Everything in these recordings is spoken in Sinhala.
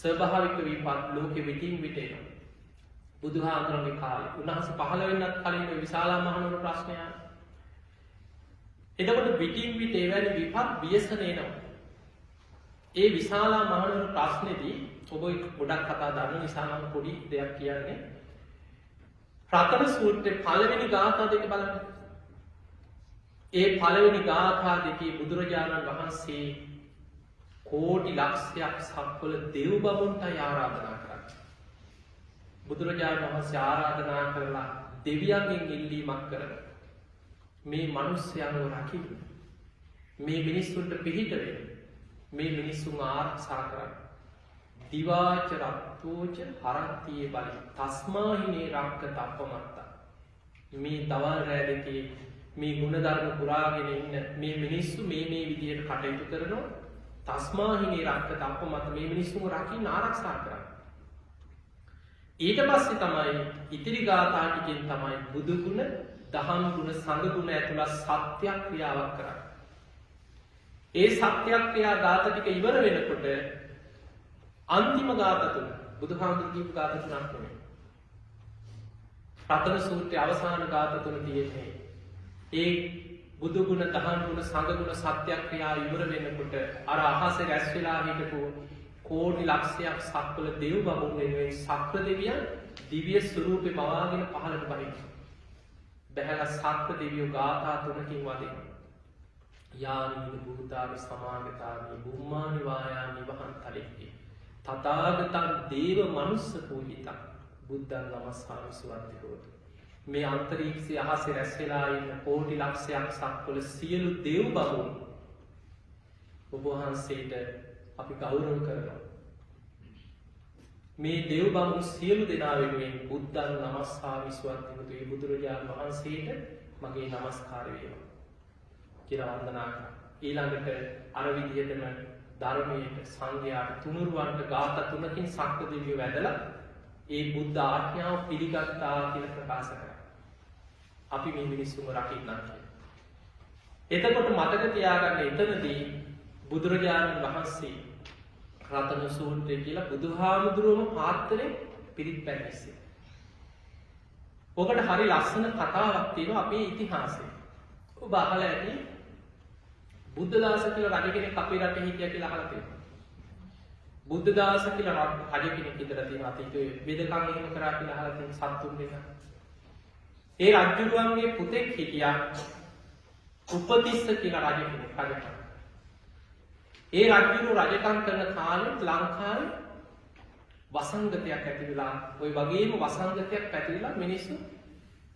ස්වභාවික විපත් ලෝකෙ විටින් විට එනවා. බුදුහාමුදුරන්ගේ කාලේ උන්වහන්සේ පහළ වෙන්නත් කලින් විශාලා මහනුවර ප්‍රශ්නය. එතකොට විටින් විට එවැනි විපත් ව්‍යසන එනවා. ඒ විශාලා මහනුවර ප්‍රශ්නේදී ඔබ ගොඩක් කතා දන්න නිසා මම පොඩි දෙයක් කියන්නේ. රතන සූත්‍රයේ පළවෙනි ගාථා දෙක බලන්න. ඒ පළවෙනි ගාථා දෙකේ බුදුරජාණන් වහන්සේ කෝටි ලක්ෂයක් සක්වල දෙව් බඹුන්ටයි ආරාධනා කරන්නේ. බුදුරජාණන් වහන්සේ ආරාධනා කරලා දෙවියන්ගෙන් ඉල්ලීමක් කරනවා. මේ මිනිස්යන්ව රකින්න. මේ මිනිස්සුන්ට පිහිට වෙන්න. මේ මිනිස්සුන් ආරක්ෂා කරන්න. දිවාච රත්තෝච හරන්තියේ බලි තස්මාහිනේ රක්කත අපමත්තා. මේ දවල් රෑ දෙකේ මේ ගුණධර්ම පුරාගෙන ඉන්න මේ මිනිස්සු මේ විදියට කටයුතු කරනවා. තස්මාහිනේ රක්කත අපමත්ත මේ මිනිස්සුන්ව රකින්න ආරක්ෂා කරන්න. ඊට පස්සේ තමයි ඉතිරි ගාථා ටිකෙන් තමයි බුදු ගුණ, දහම් ගුණ, සංඝ ගුණ ඇතුළත් සත්‍යක්‍රියාවක් කරන්නේ. ඒ සත්‍යක්‍රියා ගාථා ටික ඉවර වෙනකොට අන්තිම ගාථා තුන බුදුහාමුදුරු කියපු ගාථා තුනක් නෙමෙයි. රතන සූත්‍රයේ අවසාන ගාථා තුන තියෙන්නේ. ඒ බුදු ගුණ, දහම් ගුණ, සංඝ ගුණ සත්‍යක්‍රියා ඉවර වෙනකොට අර අහසේ රැස් වෙලා හිටපු කෝටි ලක්ෂයක් සක්වල දෙව් බඹුන් වෙනුවෙන් සක්‍ර දෙවියන් දිව්‍ය ස්වරූපේ මවාගෙන පහළට බහිනවා. බැහැලා සක්‍ර දෙවියෝ ගාථා තුනකින් වදිනවා. යානීන භූතානි සමාගතානි බුම්මානි වායානි වහන්තලෙක්කේ තථාගතං දේව මනුස්ස පූජිතං බුද්ධං නමස්සාමි සුවන්ති හෝතු. මේ අන්තරීක්ෂයේ අහසේ රැස් වෙලා ඉන්න කෝටි ලක්ෂයක් සක්වල සියලු දෙව් බඹුන් ඔබ වහන්සේට අපි ගෞරව කරනවා. මේ දෙව් බඹුන් සියලු දෙනා වෙනුවෙන් බුද්ධං නමස්සාමි සුවන්ති හෝතු. ඒ බුදුරජාණන් වහන්සේට මගේ නමස්කාර වේවා කියලා වන්දනා කරා. ඊළඟට අර විදිහටම ධර්මයට සංඝයාට තුනුරුවන්ට ගාථා තුනකින් සක්‍ර දෙවියෝ වැදලා ඒ බුද්ධ ආඥාව පිළිගත්තා කියලා ප්‍රකාශ කරා. අපි මේ මිනිස්සුන්ව රකින්නම් කියලා. එතකොට මතක තියාගන්න එතනදී බුදුරජාණන් වහන්සේ රතන සූත්‍රය කියලා බුදුහාමුදුරුවම පාත්‍රේ පිරිත් පැමිණිසේ. ඔකට හරි ලස්සන කතාවක් තියෙනවා අපේ ඉතිහාසයේ. ඔබ අහලා ඇති බුද්ධදාස කියලා රජ කෙනෙක් අපේ රටේ හිටියා කියලා අහලා තියෙනවා. බුද්ධදාස කියලා රජ කෙනෙක් හිටලා තියෙනවා. අතීතයේ වෙදකම් එහෙම කරා කියලා අහලා තියෙන සත්තුන් දෙක. ඒ රජුරුවන්ගේ පුතෙක් හිටියා උපතිස්ස කියලා රජ කෙනෙක් රජකම්. ඒ රජුරු රජකම් කරන කාලෙත් ලංකාවේ වසංගතයක් ඇති වෙලා ওই වගේම වසංගතයක් පැතිරලා මිනිස්සු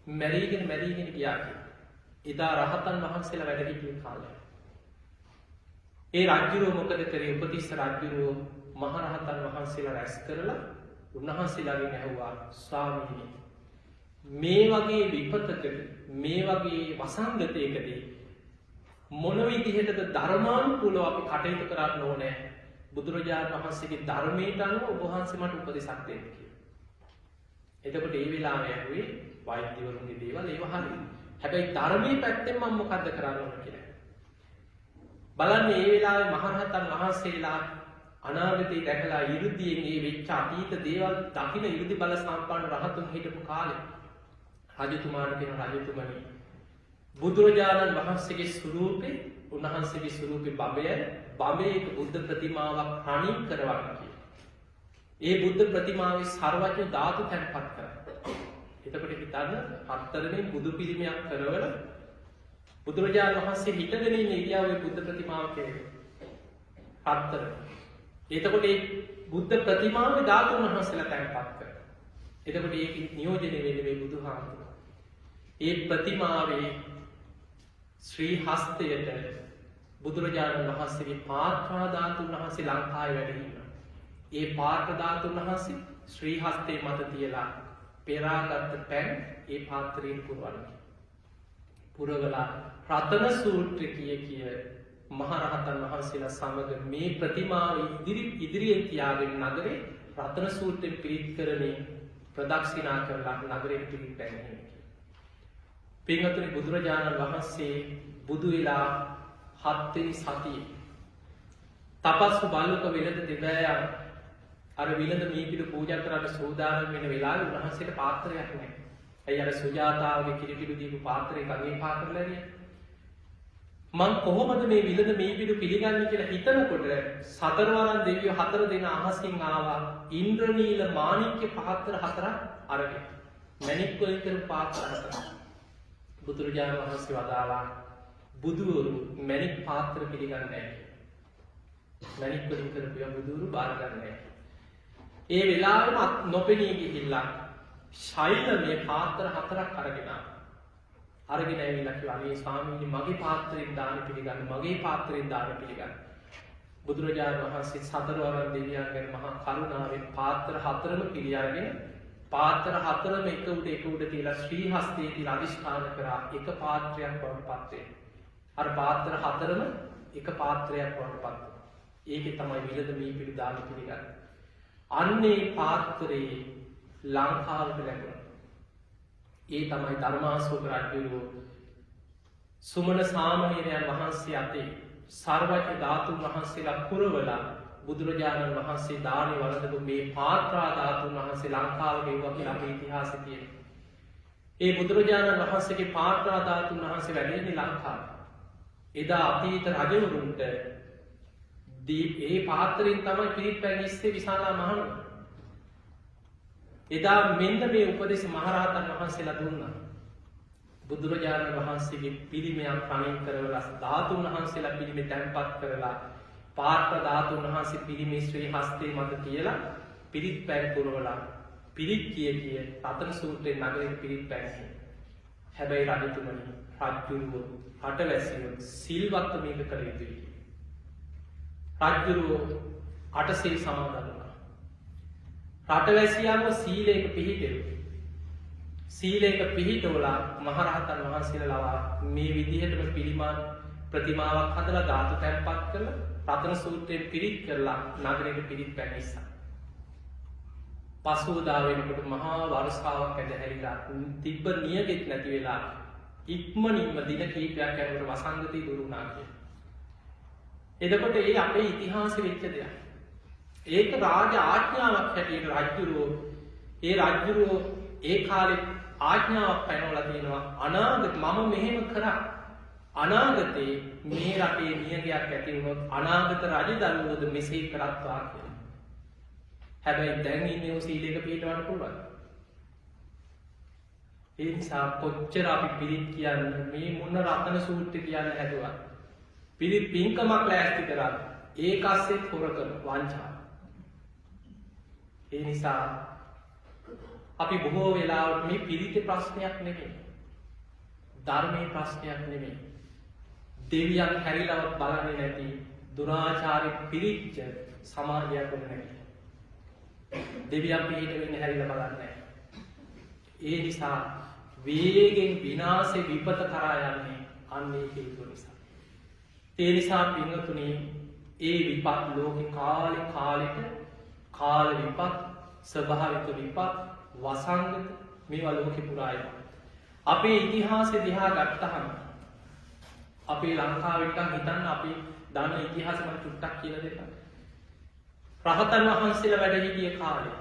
මැරීගෙන ගියා කියලා. එදා රහතන් වහන්සේලා වැඩ සිටින කාලය. ඒ රජුරුව මොකද කරේ? උපතිස්ස රජුරුව මහ රහතන් වහන්සේලා රැස් කරලා උන්වහන්සේලාගෙන් ඇහුවා ස්වාමීනි මේ වගේ විපතකදී මේ වගේ වසංගතයකදී මොන විදිහටද ධර්මානුකූලව අපි කටයුතු කරන්න ඕනේ? බුදුරජාණන් වහන්සේගේ ධර්මයට අනුව ඔබ වහන්සේ මට උපදෙසක් දෙන්න කියලා. එතකොට ඒ වෙලාවේ ඇහුවේ වෛද්‍යවරුන්ගේ දේවල් ඒව හරියි. හැබැයි ධර්මයේ පැත්තෙන් මම මොකද්ද කරන්න ඕන කියලා. බලන්න මේ වෙලාවේ මහරහතන් වහන්සේලා අනාගතේ දැකලා 이르දියෙන් මේ වෙච්ච අතීත දේවල් දකින්න 이르දි බල සම්පන්න රහතුන් හිටපු කාලේ රජතුමාට කියන රජතුමනි බුදුරජාණන් වහන්සේගේ ස්වරූපේ උන්වහන්සේගේ ස්වරූපේ බඹයක බුද්ධ ප්‍රතිමාවක් හණින් කරවන්න කියලා. ඒ බුද්ධ ප්‍රතිමාවේ සර්වඥ ධාතු තැන්පත් කරා. එතකොට හිතන්න හතරෙන් බුදු පිළිමයක් කරවල බුදුරජාණන් වහන්සේ හිටගෙන ඉන්න ඉරියව්වේ බුද්ධ ප්‍රතිමාව කෙරේ. හතර. එතකොට මේ බුද්ධ ප්‍රතිමාවේ ධාතුන් වහන්සේලා තැන්පත් කරා. එතකොට ඒක නියෝජනය වෙන්නේ මේ බුදුහාමුදුරුවෝ. ඒ ප්‍රතිමාවේ ශ්‍රී හස්තයට බුදුරජාණන් වහන්සේගේ පාත්‍රා ධාතුන් වහන්සේ ලංකාවේ වැඩ ඉන්නවා. ඒ පාත්‍ර ධාතුන් වහන්සේ ශ්‍රී හස්තේ මත තියලා පෙරාගත් පැන් ඒ පාත්‍රයෙන් පුරවලා රතන සූත්‍ර කිය මහරහතන් වහන්සේලා සමග මේ ප්‍රතිමාව ඉදිරියෙන් තියාගෙන නගරේ රතන සූත්‍රයෙන් පිරිත් කරමින් ප්‍රදක්ෂිනා කරලා නගරේ පිරිත් පැමිණෙනවා. පින්වතුනි බුදුරජාණන් වහන්සේ බුදු වෙලා 7 වෙනි සතියේ තපස්සු බාලක වෙලද දෙබෑයන් අර විලඳ මීපිඩු පූජා කරන්න සූදානම් වෙන වෙලාවේ උන්වහන්සේට පාත්‍රයක් නැහැ. ඇයි අර සුජාතාවගේ කිරිපිඩු දීපු පාත්‍රය කගේ පා කරලා නෑ. මං කොහොමද මේ විලඳ මීපිඩු පිළිගන්නේ කියලා හිතනකොට සතරවරන් දෙවියෝ 4 දෙනා අහසින් ආවා. ඉන්ද්‍රනීල මාණික්‍ය පාත්‍ර 4ක් අරගෙන. මණික් වලින් කරපු පාත්‍ර 4ක්. බුදුරජාණන් වහන්සේ වදාලා බුදුවරු මණික් පාත්‍ර පිළිගන්නේ නැහැ. මණික් වලින් කරපු බුදුවරු බාර ගන්න නැහැ. ඒ වෙලාවෙම නොපෙනී ගිහිල්ලා ශෛලමය පාත්‍ර 4ක් අරගෙන ඇවිල්ලා කිව්වා මේ ස්වාමීනි මගේ පාත්‍රයෙන් දාන පිළිගන්න මගේ පාත්‍රයෙන් දාන පිළිගන්න. බුදුරජාණන් වහන්සේ සතරවරන් දෙවියන් ගැන මහා කරුණාවෙන් පාත්‍ර 4ම පිළිඅරගෙන පාත්‍ර 4ම එක උඩ තියලා ශ්‍රී හස්තයේ තියලා අදිෂ්ඨාන කරා එක පාත්‍රයක් වඩපත් වෙන. අර පාත්‍ර 4ම එක පාත්‍රයක් වඩපත්. ඒකේ තමයි විලද මීපිඩු දාන පිළිගන්නේ. අන්නේ පාත්‍රයේ ලංකාවට ලැබුණා. ඒ තමයි ධර්මාශෝක රජුගේ සුමන සාමණේරයන් වහන්සේ අතේ සර්වඥ ධාතුන් වහන්සේලා පුරවලා බුදුරජාණන් වහන්සේ දානි වළඳපු මේ පාත්‍රා ධාතුන් වහන්සේ ලංකාවට එවුවා කියලා අපේ ඉතිහාසයේ තියෙනවා. ඒ බුදුරජාණන් වහන්සේගේ පාත්‍රා ධාතුන් වහන්සේ වැඩෙන්නේ ලංකාවේ. එදා අතීත රජවරුන්ට ඒ පාත්‍රයෙන් තමයි පිරිත් පැන් ඉස්සේ විශාලා මහණුවර. එදා මෙන්න මේ උපදෙස් මහරහතන් වහන්සේලා දුන්නා. බුදුරජාණන් වහන්සේගේ පිළිමයක් ප්‍රණීත කරවලා ධාතුන් වහන්සේලා පිළිමෙ තැන්පත් කරලා පාත්‍ර ධාතුන් වහන්සේ පිළිමේ ශ්‍රී හස්තේ මත තියලා පිරිත් පැන් පුරවලා පිරිත් කිය රතන සූත්‍රයේ නගරේ පිරිත් පැන්. හැබැයි රජතුමනි රජුරුව රටවැසියෝ සිල්වත් මේක කළ යුතුයි. රජුරුව අටසිල් සමාදන් වුණා. රටවැසියන්ව සීලයක පිහිටෙව්වා. සීලයක පිහිටවලා මහරහතන් වහන්සේලා ලවා මේ විදිහටම ප්‍රතිමාවක් හදලා ධාතු තැන්පත් කරලා රතන සූත්‍රයෙන් පිරිත් කරලා නගරෙට පිරිත් පැන් ඉස්සා. පසුවදා වෙනකොට මහා වර්ෂාවක් ඇදහැරිලා තිබ්බ නියගෙත් නැති වෙලා ඉක්මනින්ම දින කීපයක් යනකොට වසංගතය දුරු වුණා කියලා. එතකොට ඒ අපේ ඉතිහාසෙ වෙච්ච දෙයක්. ඒක රාජ ආඥාවක් හැටියට රජුරෝ ඒ කාලේ ආඥාවක් පැනවලා තියෙනවා අනාගත මම මෙහෙම කරා අනාගතේ මේ රටේ නියගයක් ඇති වුණොත් අනාගත රජදරුවෝද මෙසේ කරත්වා කියලා. හැබැයි දැන් ඉන්නේ සීලයක පිළිපදවන්න පුළුවන්. ඒ නිසා කොච්චර අපි පිරිත් කියන්නේ මේ මොන රතන සූත්‍රය කියන්න හැදුවා. පිරිත් පින්කමක් ලෑස්ති කරා ඒකස්සේ හොරකම වංචා. ඒ නිසා අපි බොහෝ වෙලාවට මේ පිරිතේ ප්‍රශ්නයක් නෙමෙයි. ධර්මයේ ප්‍රශ්නයක් නෙමෙයි. දෙවියන් හැරිලවත් බලන්නේ නැති දුරාචාරී පිරිච්ච සමාජයක් නැහැ. දෙවියන් පිට වෙන්නේ හැරිලා බලන්නේ. ඒ නිසා වේගෙන් විනාශේ විපත කරා යන්නේ අන්නේ හේතුව නිසා. ඒ නිසා පින්වතුනි ඒ විපත් ලෝකේ කාල විපත් ස්වභාවික විපත් වසංගත මේවා ලෝකෙ පුරා යනවා. අපේ ඉතිහාසය දිහා ගත්තහම අපේ ලංකාවේ නිකන් හිතන්න අපි දන්න ඉතිහාසෙ මම චුට්ටක් කියලා දෙන්නම්. රහතන් වහන්සේලා වැඩ සිටිය කාලේ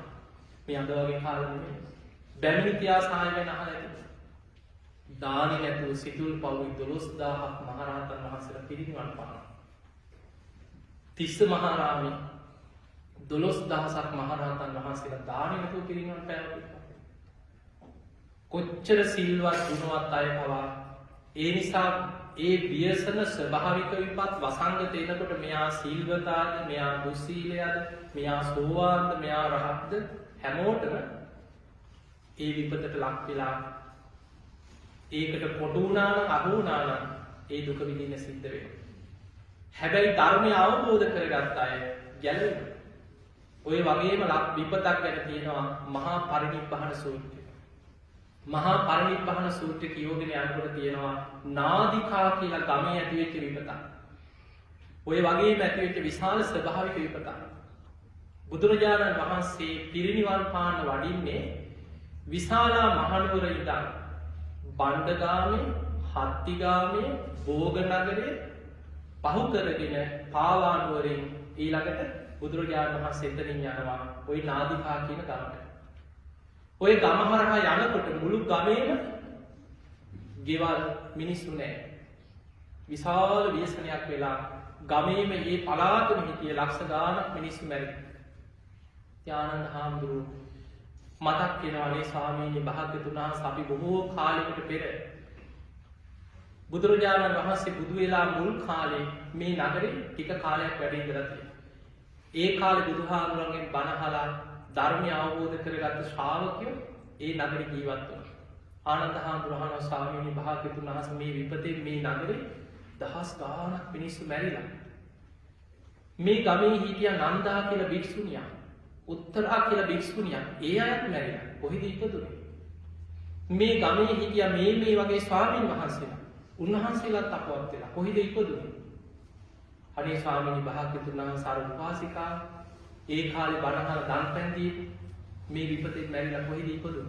මේ අද වගේ කාලෙ නෙමෙයි. බැමිණි ඉතිහාසය ගැන අහලා ඇති. දානි නැතුව සිතුල් පවුල් 12000ක් මහරහතන් වහන්සේලා පිරිනිවන් පානවා. තිස්ස මහරාමේ 12000ක් මහරහතන් වහන්සේලා දානි නැතුව පිරිනිවන් පෑවා. කොච්චර සිල්වත් ගුණවත් අය පවා ඒ නිසා ඒ ව්‍යසන ස්වභාවික විපත් වසංගත එනකොට මෙයා සීල්වතාද මෙයා දුස්සීලයද මෙයා සෝවාන්ද මෙයා රහත්ද හැමෝටම ඒ විපතට ලක් වෙලා ඒකට කොටු වුණා නම් අහු වුණා නම් ඒ දුක විඳින්න සිද්ධ වෙනවා. හැබැයි ධර්මය අවබෝධ කරගත්ත අය ගැලවෙනවා. ඔය වගේම විපතක් ගැන තියෙනවා මහා පරිනිබ්බාන සූත්‍රය. මහා පරිනිබ්බාන සූත්‍රය කියෝගෙන යනකොට තියෙනවා නාදිකා කියලා ගමේ ඇතිවෙච්ච විපතක්. ඔය වගේම ඇතිවෙච්ච විශාල ස්වභාවික විපතක්. බුදුරජාණන් වහන්සේ පිරිනිවන් පාන්න වඩින්නේ විශාලා මහනුවර ඉඳන් බණ්ඩගාමේ, හත්තිගාමේ, බෝගනගරේ පහු කරගෙන පාවානුවරින් ඊළඟට බුදුරජාණන් වහන්සේ එතනින් යනවා ওই නාදිකා කියන ගමට. ඔය ගම හරහා යනකොට මුළු ගමේම ගෙවල් මිනිස්සු නැහැ. විශාල ව්‍යසනයක් වෙලා ගමේම මේ පළාතෙම හිටිය ලක්ෂ ගාණක් මිනිස්සු මැරිලා. ආනන්ද හාමුදුරුවෝ මතක් වෙනවානේ ස්වාමීනි භාග්‍යතුන් වහන්සේ අපි බොහෝ කාලයකට පෙර බුදුරජාණන් වහන්සේ බුදු වෙලා මුල් කාලේ මේ නගරේ ටික කාලයක් වැඩ ඉඳලා තියෙනවා. ඒ කාලේ බුදුහාමුදුරන්ගෙන් බණ අහලා ධර්මය අවබෝධ කරගත්ත ශ්‍රාවකයෝ ඒ නගරේ ජීවත් වුණා. ආනන්ද හාමුදුරුවෝ ස්වාමීනි භාග්‍යතුන් වහන්සේ මේ විපතෙන් මේ නගරේ දහස් ගාණක් මිනිස්සු මැරිලා. මේ ගමේ හිටිය නන්දා කියලා භික්ෂුණියක්, උත්තරා කියලා භික්ෂුණියක් ඒ අයත් මැරිලා. කොහෙද ඉපදුනේ? මේ ගමේ හිටිය මේ වගේ ස්වාමීන් වහන්සේලා උන්වහන්සේලාත් අපවත් වෙලා කොහෙද ඉපදුනේ? අනේ ස්වාමීනි භාග්‍යතුන් වහන්සේ අර උපාසිකා ඒ කාලේ බණ අහලා දන් පැන් දීපු මේ විපතෙන් මැරිලා කොහෙද ඉපදුනේ?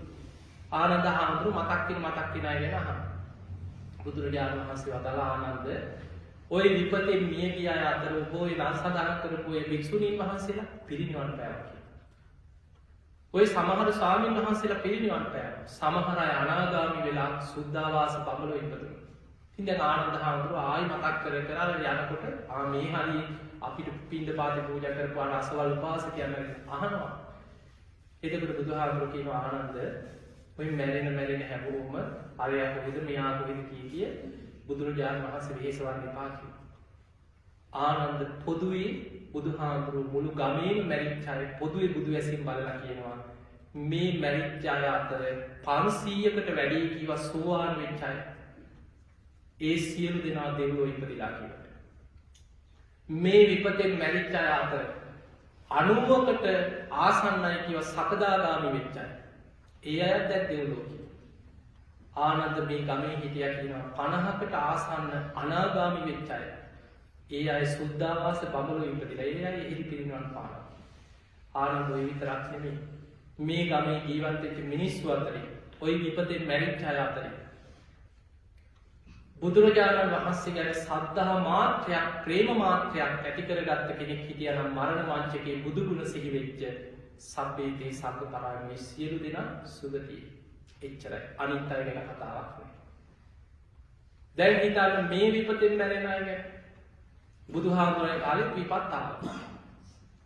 ආනන්ද හාමුදුරුවෝ මතක් වෙන අය ගැන අහනවා. බුදුරජාණන් වහන්සේ වදාළා ආනන්ද ඔය විපතෙන් මිය ගිය අය අතර ඔය නම් සඳහන් කරපු ඔය භික්ෂුණීන් වහන්සේලා පිරිනිවන් පෑවා කියලා. ඔය සමහර ස්වාමීන් වහන්සේලා පිරිනිවන් පෑවා. සමහර අය අනාගාමී වෙලා සුද්ධාවාස බඹලෝ ඉපදුණා. ඉතින් දැන් ආනන්ද හාමුදුරුවෝ ආයි මතක් කර යනකොට මේ හරිය අපිට පින්දපාතේ පූජා කරපු අසවල් උපාසකයන් අහනවා. එතකොට බුදුහාමුදුරුවෝ කියනවා ආනන්ද ඔය මැරෙන හැමෝම අරයා කොහෙද මෙයා කොහෙද කිය බුදුරජාණන් වහන්සේ වෙහෙසවන්න එපා කිව්වා. ආනන්ද පොදුවේ බුදුහාමුදුරුවෝ මුළු ගමේම මැරිච්ච අය පොදුවේ බුදු ඇසින් බලලා කියනවා මේ මැරිච්ච අය අතර 500කට වැඩි කීවා සෝවාන් වෙච්ච අය. ඒ සියලු දෙනා දෙවියෝ ඉපදිලා කියනවා. මේ විපතෙන් මැරිච්ච අය අතර 90කට ආසන්නයි කියව සකදාගාමි වෙච්ච අය. ඒ අයත් දැන් දෙවියෝ කියනවා. ආනන්ද මේ ගමේ හිටියා කියනවා 50කට ආසන්න අනාගාමි වෙච්ච අය. ඒ අය සුද්ධාවාස බඹලෝ ඉපදිලා ඒ අය එහි පිරිනිවන් පානවා. ආනන්ද ඔය විතරක් නෙමෙයි මේ ගමේ ජීවත් වෙච්ච මිනිස්සු අතරේ ඔය විපතෙන් මැරිච්ච අය අතරේ බුදුරජාණන් වහන්සේ ගැන සද්ධා මාත්‍රයක් ප්‍රේම මාත්‍රයක් ඇති කරගත්ත කෙනෙක් හිටියා නම් මරණ වංචකේ බුදු ගුණ සිහි වෙච්ච සබ්බේතේ සබ්බ පරායනේ සියලු දෙනා සුගතියි. එච්චරයි. අනිත් අය ගැන කතාවක් නෑ. දැන් හිතන්න මේ විපතෙන් මැරෙන අය ගැන බුදුහාමුදුරේ කාලෙත් විපත් ආවා.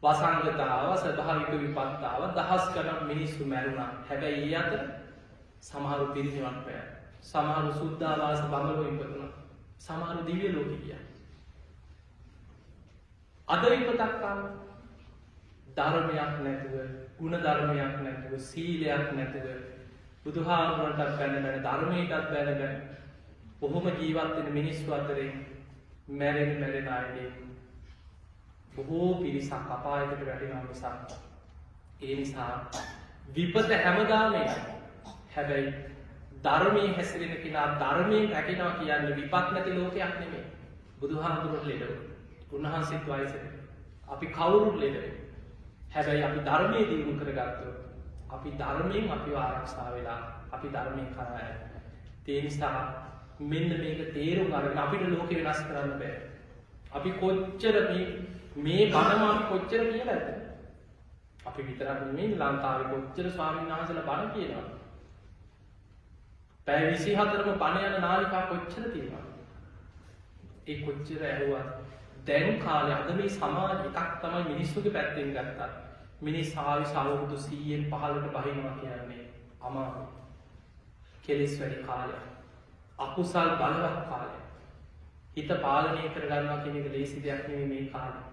වසංගත ආවා, ස්වභාවික විපත් ආවා, දහස් ගණන් මිනිස්සු මැරුණා. හැබැයි ඒ අතර සමහරු පිරිනිවන් පෑවා. සමහරු සුද්ධාවාස බඹලෝ ඉපදුණා. සමහරු දිව්‍ය ලෝකෙ ගියා. අද විපතක් ආවා. ධර්මයක් නැතුව, ගුණ ධර්මයක් නැතුව, සීලයක් නැතුව බුදුහාමුදුරන්ටත් බැන ධර්මයටත් බැන බොහොම ජීවත් වෙන මිනිස්සු අතරේ මැරෙන අයගේ බොහෝ පිරිසක් අපායකට වැටෙනවා නිසා. ඒ නිසා විපත හැමදාම එනවා. හැබැයි ධර්මයේ හැසිරෙන කෙනා ධර්මයෙන් රැකෙනවා කියන්නේ විපත් නැති ලෝකයක් නෙමෙයි. බුදුහාමුදුරුවෝ ලෙඩ උන්වහන්සේත් වයසට අපි කවුරුත් ලෙඩ. හැබැයි අපි ධර්මයේ දියුණු කරගත්තොත් අපි ධර්මයෙන් අපිව ආරක්ෂා වෙලා අපි ධර්මයෙන් කරා යනවා. ඒ නිසා මෙන්න මේක තේරුම් අරගෙන අපිට ලෝකෙ වෙනස් කරන්න බෑ. අපි කොච්චර මේ බණම අපි කොච්චර කියලාද? අපි විතරක් නෙමෙයි ලංකාවේ කොච්චර ස්වාමීන් වහන්සේලා බණ කියනවා. පැය 24ම බණ යන නාලිකා කොච්චර තියෙනවද? ඒ කොච්චර ඇහුවත් දැන් කාලේ අද මේ සමාජ එකක් තමයි මිනිස්සුගේ පැත්තෙන් ගත්තා. මිනිස් ආයුෂ අවුරුදු 100න් 15ට බහිනවා කියන්නේ අමාරුයි. කෙලෙස් වැඩි කාලයක්. අකුසල් බලවත් කාලයක්. හිත පාලනය කරගන්නවා කියන එක ලේසි දෙයක් නෙමෙයි මේ කාලේ.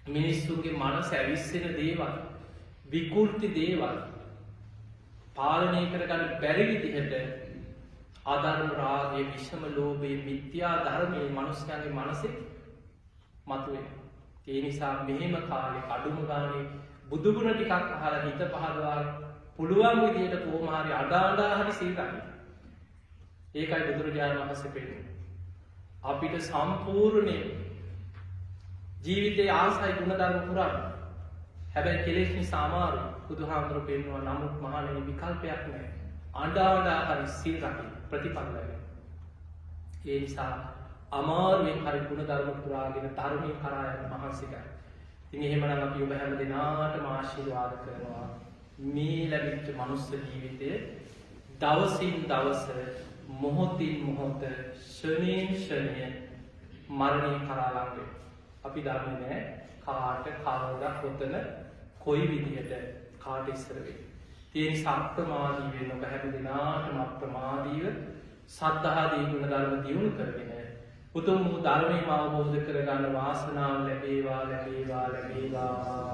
මිනිස්සුන්ගේ මනස ඇවිස්සෙන දේවල්, විකෘති දේවල් පාලනය කරගන්න බැරි විදිහට ආධර්ම රාගය, විෂම ලෝභය, මිත්‍යා ධර්මයේ මිනිස්යාගේ මනසේ මතුවේ. ඒ නිසා මෙහෙම කාලේ අඩුම ගානේ බුදුගුණ ටිකක් අහලා හිත පහදවා පුළුවන් විදිහට කොහොම හරි අඩාඩා හරි සීල් ගන්න. ඒකයි බුදුරජාණන් වහන්සේ පෙන්නන්නේ. අපිට සම්පූර්ණ ජීවිතයේ ආසයි ගුණධර්ම පුරන්න. හැබැයි කෙලෙස් නිසා අමාරුයි. බුදුහාමුදුරුවෝ පෙන්වනවා නමුත් මහණෙනි විකල්පයක් නැහැ. අඩාඩා හරි සීල් රකින්න ප්‍රතිඵල ලැබෙනවා. ඒ නිසා අමාරුවෙන් හරි ගුණ ධර්ම පුරාගෙන ධර්මයෙන් කරා යන මහන්සි ගන්න. ඉතින් එහෙමනම් අපි ඔබ හැම දිනාටම ආශිර්වාද කරනවා. මේ ලැබිච්ච මනුස්ස ජීවිතය දවසින් දවස මොහොතින් මොහොත ෂණයෙන් ෂණය මරණය කරා ළඟ වෙයි. අපි දන්නේ නැහැ කාට කවදා කොතන කොයි විදිහට කාට ඉස්සර වෙයි. ඒ නිසා අප්‍රමාදී වෙන්න ඔබ හැම දිනාටම අප්‍රමාදීව සද්ධාදී ගුණ ධර්ම දියුණු කරගෙන උතුම් ධර්මයම අවබෝධ කරගන්න වාසනාව ලැබේවා ලැබේවා ලැබේවා.